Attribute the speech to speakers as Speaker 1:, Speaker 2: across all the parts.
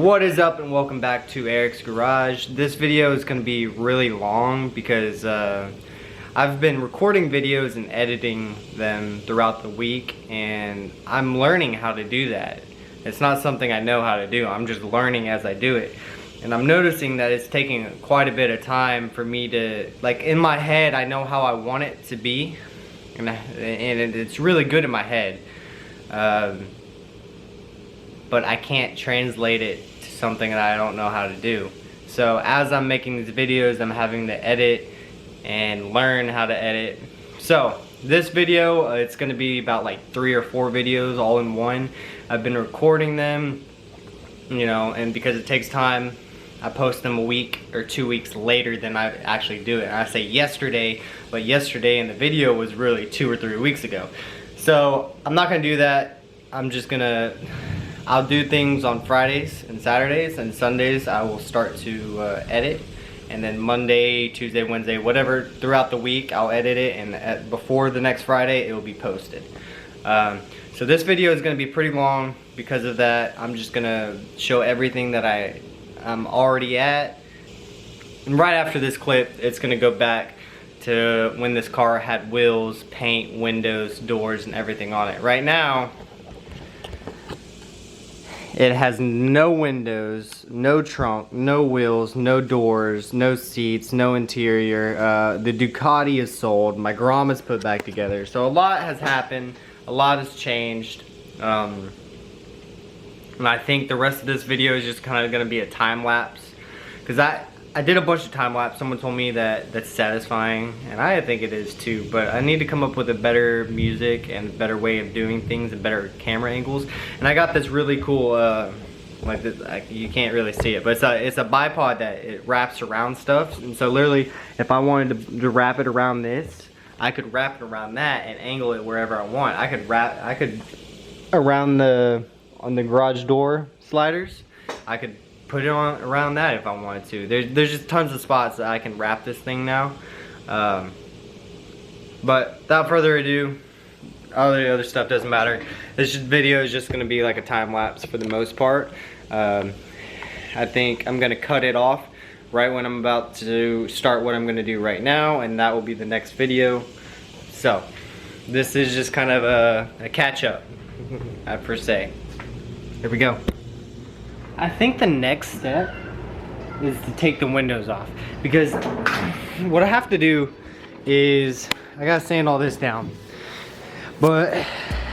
Speaker 1: What is up, and welcome back to Eric's Garage. This video is going to be really long because I've been recording videos and editing them throughout the week, and I'm learning how to do that. It's not something I know how to do, I'm just learning as I do it. And I'm noticing that it's taking quite a bit of time for me to, like, in my head I know how I want it to be, and it's really good in my head. But I can't translate it to something that I don't know how to do. So as I'm making these videos, I'm having to edit and learn how to edit. So this video, it's gonna be about like 3 or 4 videos all in one. I've been recording them, you know, and because it takes time, I post them a week or 2 weeks later than I actually do it. And I say yesterday, but yesterday in the video was really 2 or 3 weeks ago. So I'm not gonna do that. I'm just gonna, I'll do things on Fridays and Saturdays, and Sundays I will start to edit, and then Monday, Tuesday, Wednesday, whatever, throughout the week I'll edit it, and before the next Friday it will be posted. So this video is going to be pretty long because of that. I'm just going to show everything that I'm already at, and right after this clip it's going to go back to when this car had wheels, paint, windows, doors, and everything on it. Right now it has no windows, no trunk, no wheels, no doors, no seats, no interior. The Ducati is sold. My Grom is put back together. So a lot has happened. A lot has changed. And I think the rest of this video is just kind of going to be a time lapse. Because I did a bunch of time lapse. Someone told me that that's satisfying, and I think it is too, but I need to come up with a better music and a better way of doing things and better camera angles. And I got this really cool, like this, you can't really see it, but it's a bipod that it wraps around stuff. And so literally, if I wanted to wrap it around this, I could wrap it around that and angle it wherever I want. I could around on the garage door sliders, I could put it on around that if I wanted to. There's just tons of spots that I can wrap this thing now. But without further ado, all the other stuff doesn't matter. This video is just going to be like a time lapse for the most part. I think I'm going to cut it off right when I'm about to start what I'm going to do right now, and that will be the next video. So this is just kind of a catch-up per se. Here we go. I think the next step is to take the windows off, because what I have to do is I gotta sand all this down, but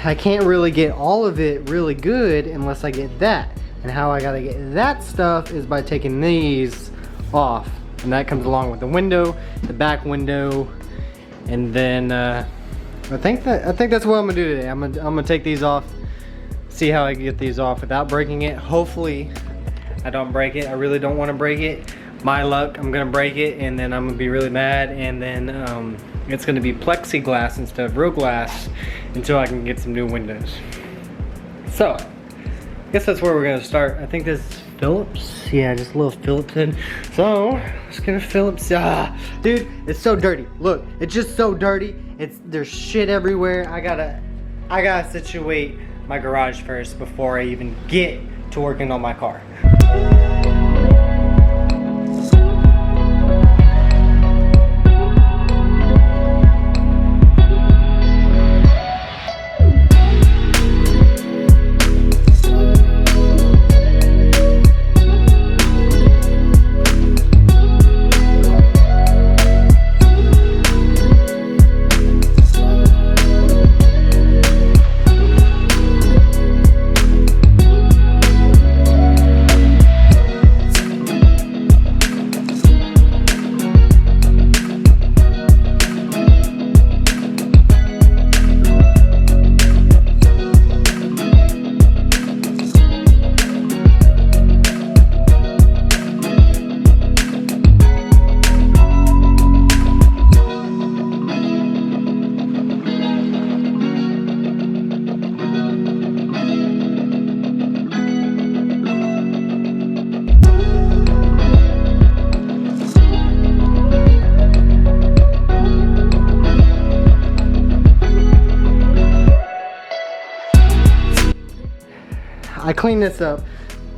Speaker 1: I can't really get all of it really good unless I get that. And how I gotta get that stuff is by taking these off, and that comes along with the window, the back window, and then I think that's what I'm gonna do today. I'm gonna take these off, see how I can get these off without breaking it. Hopefully I don't break it. I really don't want to break it. My luck, I'm gonna break it, and then I'm gonna be really mad, and then it's gonna be plexiglass instead of real glass until I can get some new windows. So I guess that's where we're gonna start. I think this is Phillips. Yeah, just a little Phillips in. So let's get a Phillips. Dude, it's so dirty. Look, it's just so dirty. There's shit everywhere. I gotta situate my garage first before I even get to working on my car. I cleaned this up.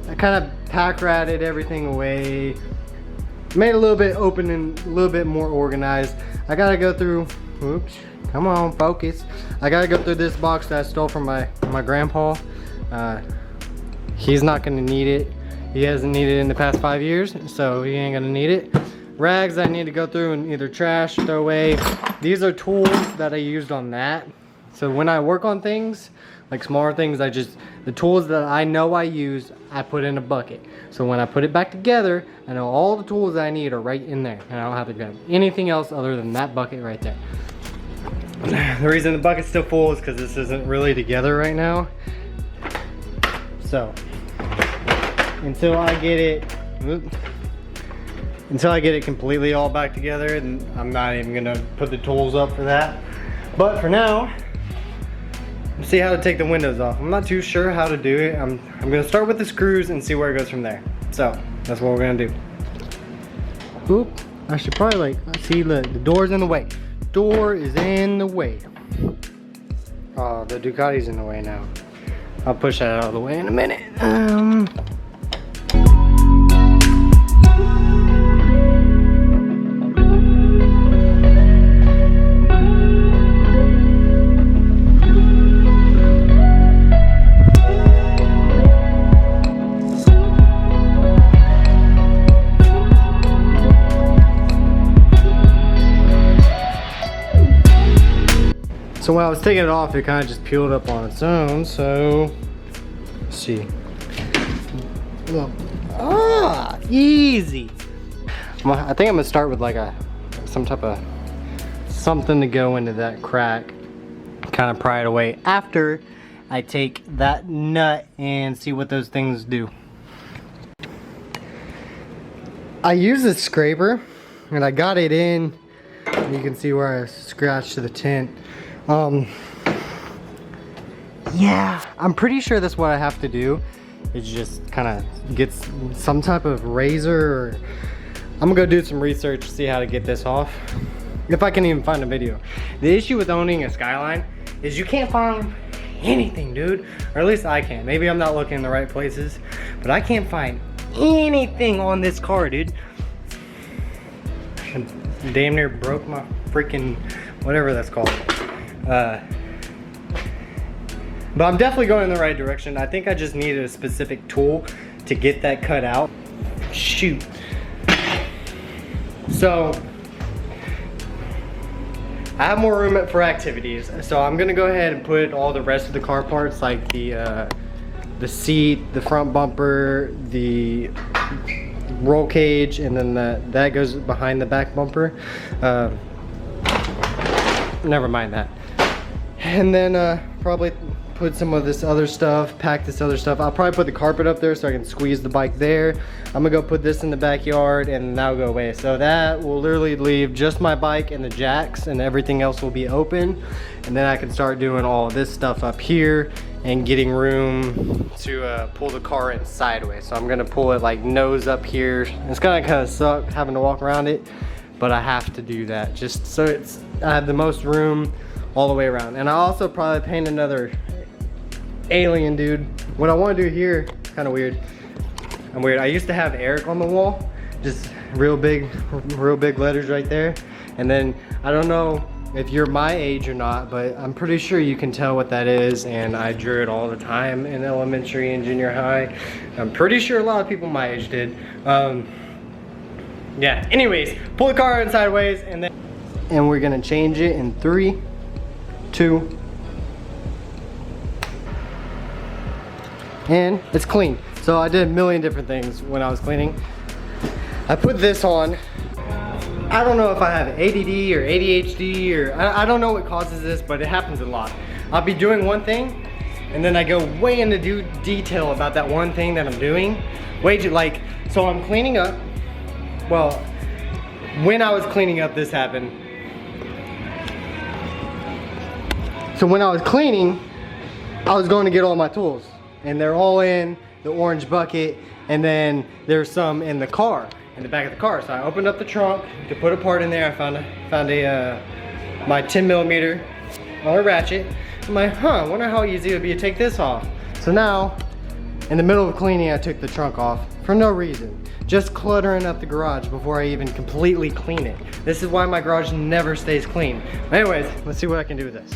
Speaker 1: I kind of pack ratted everything away. Made it a little bit open and a little bit more organized. I gotta go through, oops, come on, focus. I gotta go through this box that I stole from my grandpa. He's not gonna need it. He hasn't needed it in the past 5 years, so he ain't gonna need it. Rags I need to go through and either trash, throw away. These are tools that I used on that. So when I work on things, like smaller things, the tools that I know I use, I put in a bucket. So when I put it back together, I know all the tools that I need are right in there. And I don't have to grab anything else other than that bucket right there. The reason the bucket's still full is because this isn't really together right now. So, until I get it completely all back together, and I'm not even gonna put the tools up for that. But for now, let's see how to take the windows off. I'm not too sure how to do it. I'm gonna start with the screws and see where it goes from there. So that's what we're gonna do. Oop, I should probably see the door's in the way. Door is in the way. Oh, the Ducati's in the way now. I'll push that out of the way in a minute. So when I was taking it off, it kind of just peeled up on its own, so let's see. Look. Ah, easy. I think I'm gonna start with like some type of something to go into that crack, kind of pry it away after I take that nut and see what those things do. I use a scraper and I got it in. You can see where I scratched the tint. Yeah, I'm pretty sure that's what I have to do. Is just kind of get some type of razor, or I'm gonna go do some research to see how to get this off. If I can even find a video. The issue with owning a Skyline is you can't find anything, dude. Or at least I can't. Maybe I'm not looking in the right places, but I can't find anything on this car, dude. I damn near broke my freaking whatever that's called. But I'm definitely going in the right direction. I think I just needed a specific tool to get that cut out. Shoot. So I have more room for activities, so I'm gonna go ahead and put all the rest of the car parts, like the seat, the front bumper, the roll cage, and then that goes behind the back bumper. Never mind that. And then probably put some of this other stuff, pack this other stuff. I'll probably put the carpet up there so I can squeeze the bike there. I'm gonna go put this in the backyard and that'll go away. So that will literally leave just my bike and the jacks, and everything else will be open. And then I can start doing all of this stuff up here and getting room to pull the car in sideways. So I'm gonna pull it like nose up here. It's gonna kind of suck having to walk around it, but I have to do that just so I have the most room all the way around. And I also probably paint another alien dude. What I want to do here, kind of weird. I'm weird. I used to have Eric on the wall, just real big letters right there. And then I don't know if you're my age or not, but I'm pretty sure you can tell what that is. And I drew it all the time in elementary and junior high. I'm pretty sure a lot of people my age did. Yeah. Anyways, pull the car in sideways, and we're gonna change it in 3, 2. And it's clean. So I did a million different things when I was cleaning. I put this on. I don't know if I have ADD or ADHD, or I don't know what causes this, but it happens a lot. I'll be doing one thing and then I go way into detail about that one thing that I'm doing. So I'm cleaning up. Well, when I was cleaning up, this happened. So when I was cleaning, I was going to get all my tools, and they're all in the orange bucket, and then there's some in the car, in the back of the car. So I opened up the trunk to put a part in there. I found my 10mm on a ratchet. I'm like, huh, I wonder how easy it would be to take this off. So now
Speaker 2: In the middle of cleaning, I took the trunk off for no reason. Just cluttering up the garage before I even completely clean it. This is why my garage never stays clean. Anyways, let's see what I can do with this.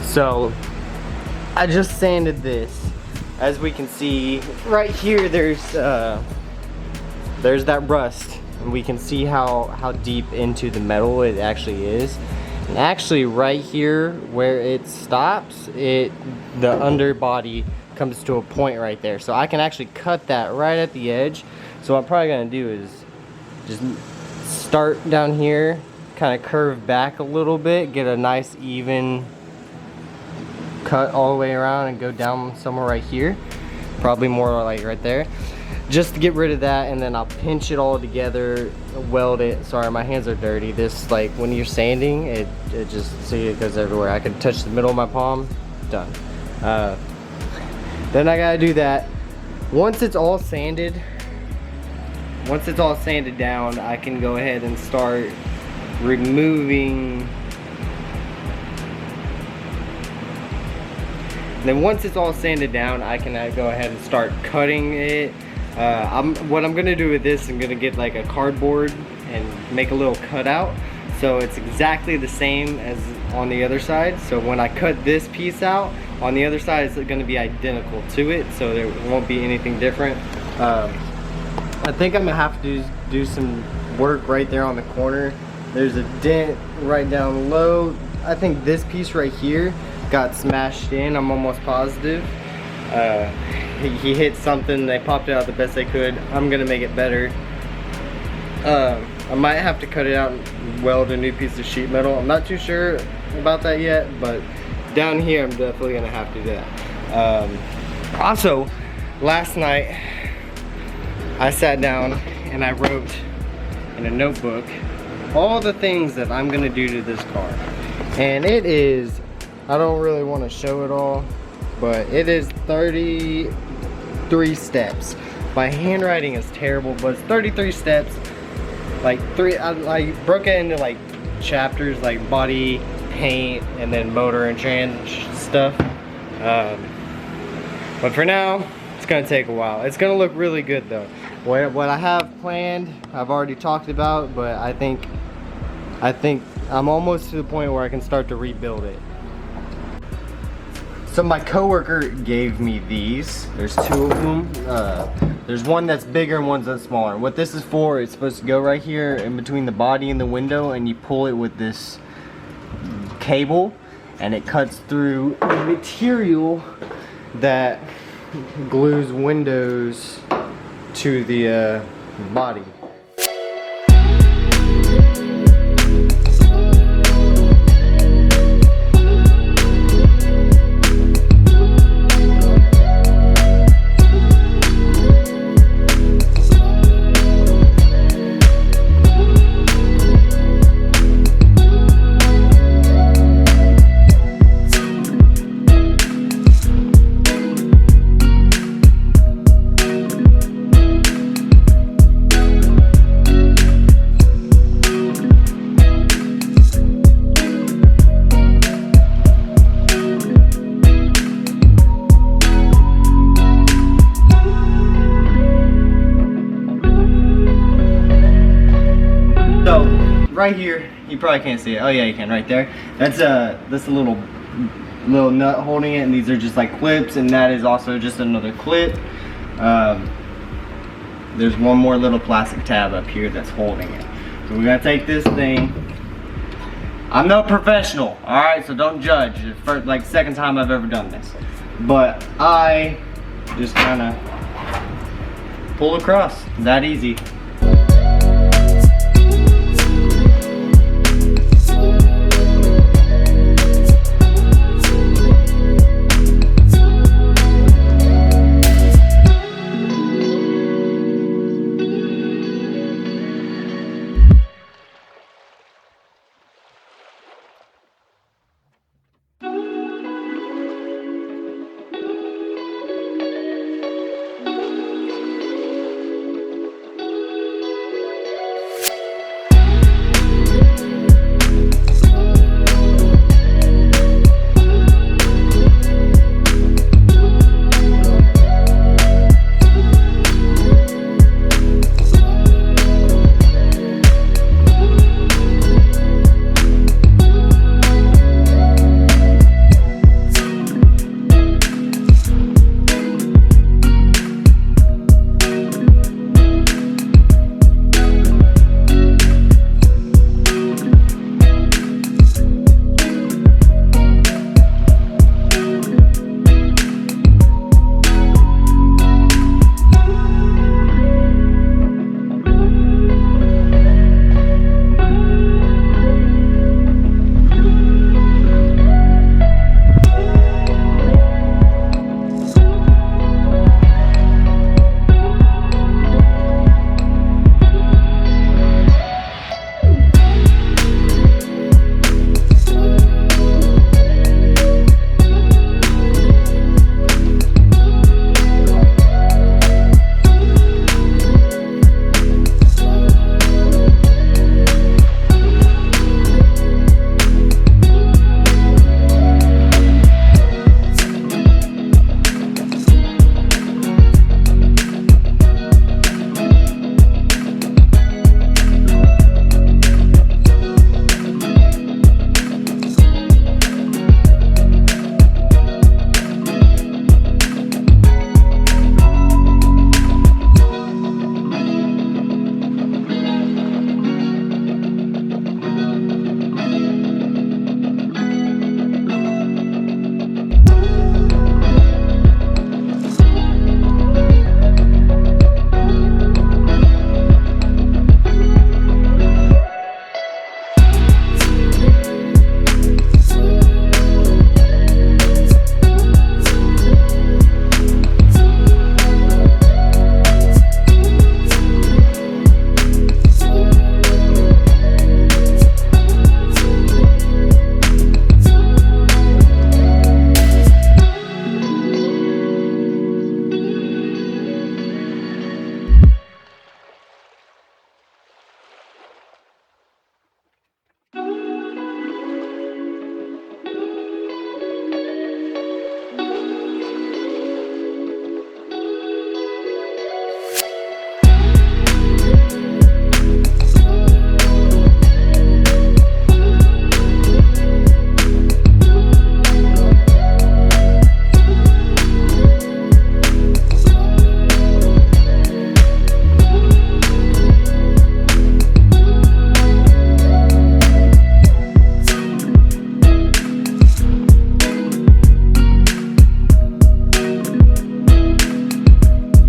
Speaker 2: So I just sanded this. As we can see right here, there's that rust, and we can see how deep into the metal it actually is. And actually right here where it stops, the underbody comes to a point right there. So I can actually cut that right at the edge. So what I'm probably gonna do is just start down here, kind of curve back a little bit, get a nice even cut all the way around and go down somewhere right here. Probably more like right there. Just to get rid of that, and then I'll pinch it all together, weld it. Sorry, my hands are dirty. This, like, when you're sanding, it just, see, it goes everywhere. I can touch the middle of my palm, done. Then I gotta do that. Once it's all sanded down, I can go ahead and start removing. Then once it's all sanded down, I can go ahead and start cutting it. What I'm gonna do with this, I'm gonna get like a cardboard and make a little cutout. So it's exactly the same as on the other side. So when I cut this piece out, on the other side it's gonna be identical to it. So there won't be anything different. I think I'm gonna have to do some work right there on the corner. There's a dent right down low. I think this piece right here got smashed in, I'm almost positive. He hit something, they popped it out the best they could. I'm gonna make it better. I might have to cut it out and weld a new piece of sheet metal. I'm not too sure about that yet, but down here I'm definitely gonna have to do that. Also, last night I sat down and I wrote in a notebook all the things that I'm gonna do to this car. And it is, I don't really want to show it all, but it is 33 steps. My handwriting is terrible, but it's 33 steps. Like I broke it into like chapters, like body, paint, and then motor and trans stuff. But for now, it's gonna take a while. It's gonna look really good though. What I have planned, I've already talked about, but I think I'm almost to the point where I can start to rebuild it. So my coworker gave me these. There's two of them. There's one that's bigger and one that's smaller. What this is for, it's supposed to go right here in between the body and the window, and you pull it with this cable, and it cuts through the material that glues windows to the body. Right here, you probably can't see it. Oh yeah, you can right there. That's a little nut holding it, and these are just like clips, and that is also just another clip. There's one more little plastic tab up here that's holding it. So we're gonna take this thing. I'm no professional, all right, so don't judge. It's for, like, second time I've ever done this, but I just kind of pull across. That easy.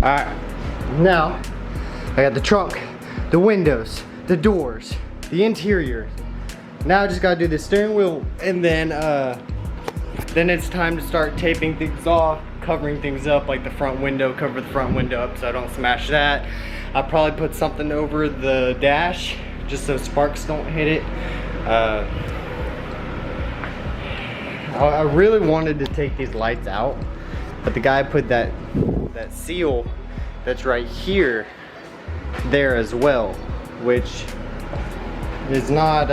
Speaker 2: Alright, now I got the trunk, the windows, the doors, the interior. Now I just gotta do the steering wheel, and then it's time to start taping things off, covering things up, like the front window, cover the front window up so I don't smash that. I'll probably put something over the dash just so sparks don't hit it. I really wanted to take these lights out, but the guy put that seal that's right here there as well, which is not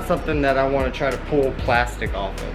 Speaker 2: something that I want to try to pull plastic off of.